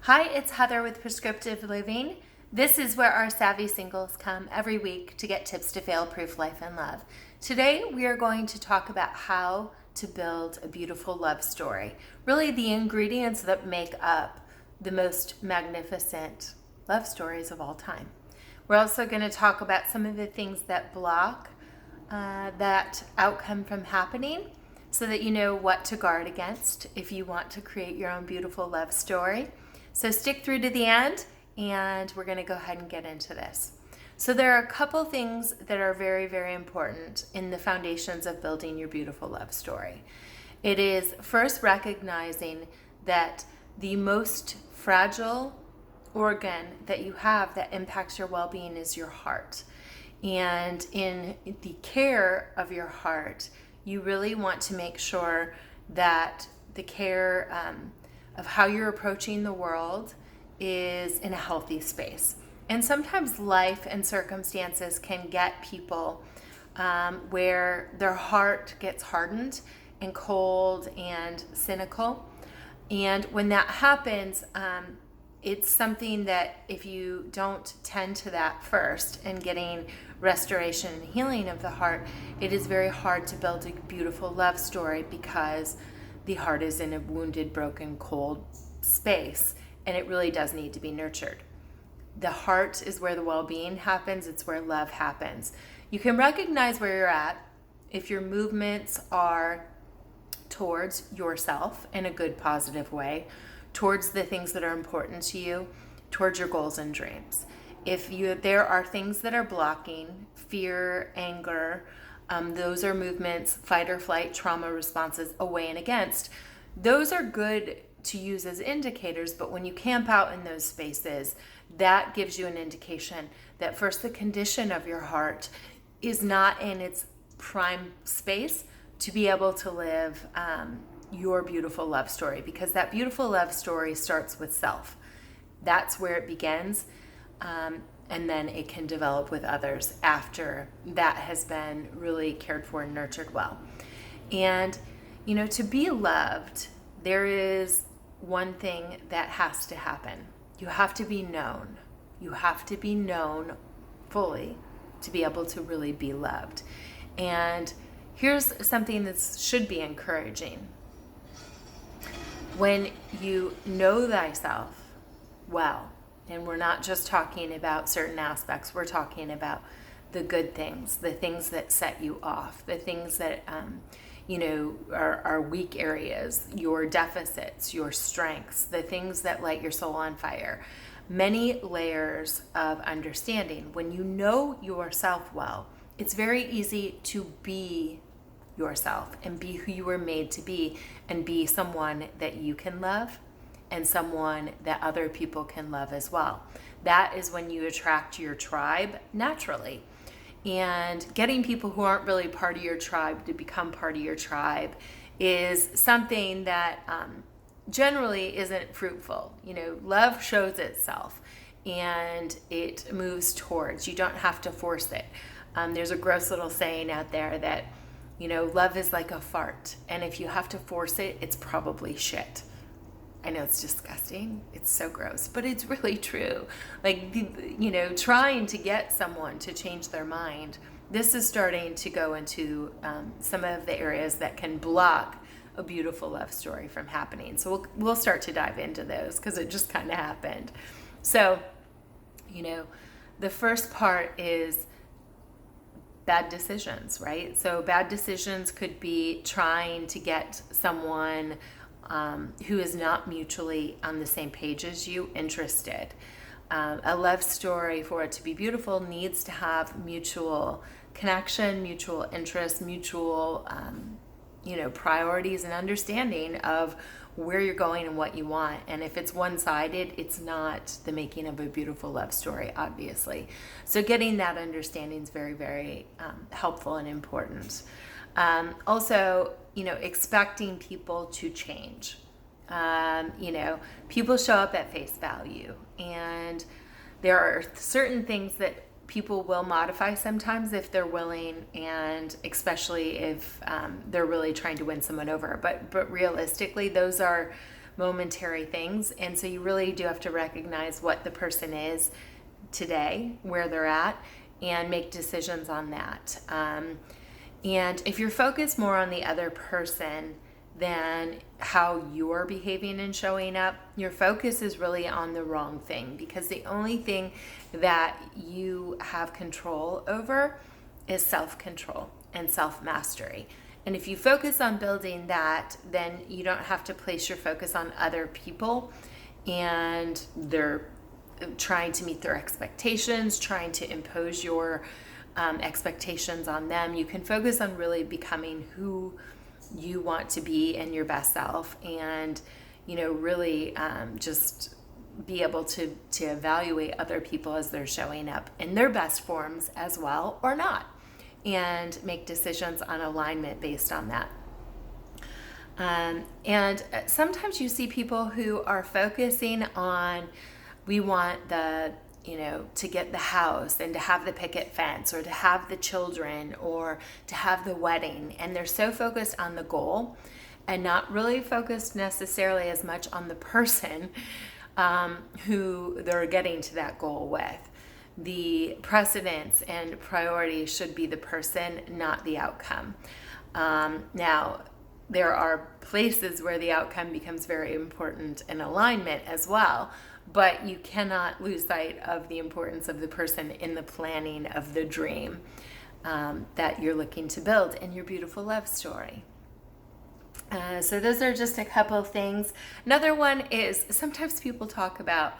Hi, it's Heather with Prescriptive Living. This is where our savvy singles come every week to get tips to fail-proof life and love. Today, we are going to talk about how to build a beautiful love story. Really, the ingredients that make up the most magnificent love stories of all time. We're also going to talk about some of the things that block that outcome from happening so that you know what to guard against if you want to create your own beautiful love story. So stick through to the end, and we're going to go ahead and get into this. So there are a couple things that are very, very important in the foundations of building your beautiful love story. It is first recognizing that the most fragile organ that you have that impacts your well-being is your heart. And in the care of your heart, you really want to make sure that the care of how you're approaching the world is in a healthy space. And sometimes life and circumstances can get people where their heart gets hardened and cold and cynical. And when that happens, it's something that if you don't tend to that first and getting restoration and healing of the heart, it is very hard to build a beautiful love story because the heart is in a wounded, broken, cold space, and it really does need to be nurtured. The heart is where the well-being happens. It's where love happens. You can recognize where you're at if your movements are towards yourself in a good, positive way, towards the things that are important to you, towards your goals and dreams. If there are things that are blocking, fear, anger, those are movements, fight or flight, trauma responses, away and against. Those are good to use as indicators, but when you camp out in those spaces, that gives you an indication that first, the condition of your heart is not in its prime space to be able to live your beautiful love story, because that beautiful love story starts with self. That's where it begins. And then it can develop with others after that has been really cared for and nurtured well. And, to be loved, there is one thing that has to happen. You have to be known. You have to be known fully to be able to really be loved. And here's something that should be encouraging. When you know thyself well, and we're not just talking about certain aspects, we're talking about the good things, the things that set you off, the things that, are weak areas, your deficits, your strengths, the things that light your soul on fire. Many layers of understanding. When you know yourself well, it's very easy to be yourself and be who you were made to be and be someone that you can love and someone that other people can love as well. That is when you attract your tribe naturally. And getting people who aren't really part of your tribe to become part of your tribe is something that generally isn't fruitful. Love shows itself and it moves towards. You don't have to force it. There's a gross little saying out there that, love is like a fart. And if you have to force it, it's probably shit. I know it's disgusting. It's so gross, but it's really true. Trying to get someone to change their mind, this is starting to go into some of the areas that can block a beautiful love story from happening. So we'll start to dive into those because it just kind of happened. So, the first part is bad decisions, right? So bad decisions could be trying to get someone who is not mutually on the same page as you interested. A love story, for it to be beautiful, needs to have mutual connection, mutual interest, mutual priorities and understanding of where you're going and what you want. And if it's one-sided, it's not the making of a beautiful love story, obviously. So getting that understanding is very, very helpful and important. Also, expecting people to change. People show up at face value, and there are certain things that people will modify sometimes if they're willing, and especially if they're really trying to win someone over. But realistically, those are momentary things. And so you really do have to recognize what the person is today, where they're at, and make decisions on that. And if you're focused more on the other person than how you're behaving and showing up, your focus is really on the wrong thing, because the only thing that you have control over is self-control and self-mastery. And if you focus on building that, then you don't have to place your focus on other people and they're trying to meet their expectations, trying to impose your expectations on them. You can focus on really becoming who you want to be and your best self, and really just be able to evaluate other people as they're showing up in their best forms as well, or not, and make decisions on alignment based on that. And sometimes you see people who are focusing on, we want to get the house and to have the picket fence, or to have the children, or to have the wedding. And they're so focused on the goal and not really focused necessarily as much on the person who they're getting to that goal with. The precedence and priority should be the person, not the outcome. Now, there are places where the outcome becomes very important in alignment as well, but you cannot lose sight of the importance of the person in the planning of the dream that you're looking to build in your beautiful love story. So those are just a couple of things. Another one is, sometimes people talk about,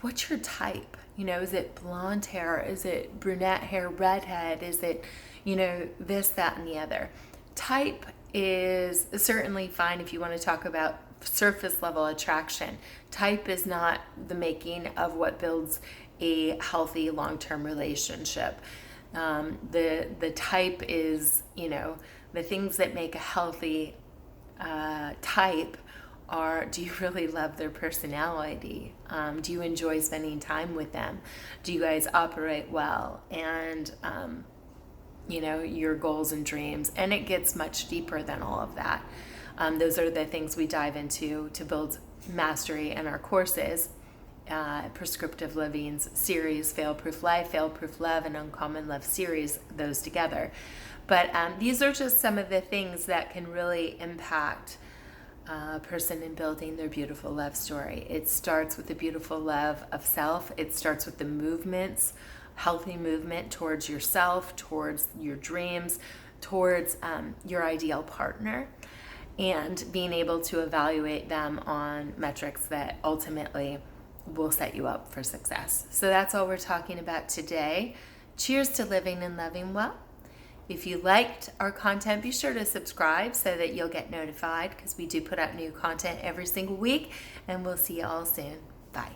what's your type? Is it blonde hair? Is it brunette hair, redhead? Is it, this, that, and the other? Type is certainly fine if you want to talk about surface level attraction. Type is not the making of what builds a healthy long-term relationship. The type is, the things that make a healthy type are, do you really love their personality? Do you enjoy spending time with them? Do you guys operate well? And your goals and dreams. And it gets much deeper than all of that. Those are the things we dive into to build mastery in our courses. Prescriptive Living's series, Failproof Life, Failproof Love, and Uncommon Love series, those together. But these are just some of the things that can really impact a person in building their beautiful love story. It starts with the beautiful love of self. It starts with the movements, healthy movement towards yourself, towards your dreams, towards your ideal partner, and being able to evaluate them on metrics that ultimately will set you up for success. So that's all we're talking about today. Cheers to living and loving well. If you liked our content, be sure to subscribe so that you'll get notified, because we do put out new content every single week, and we'll see you all soon. Bye.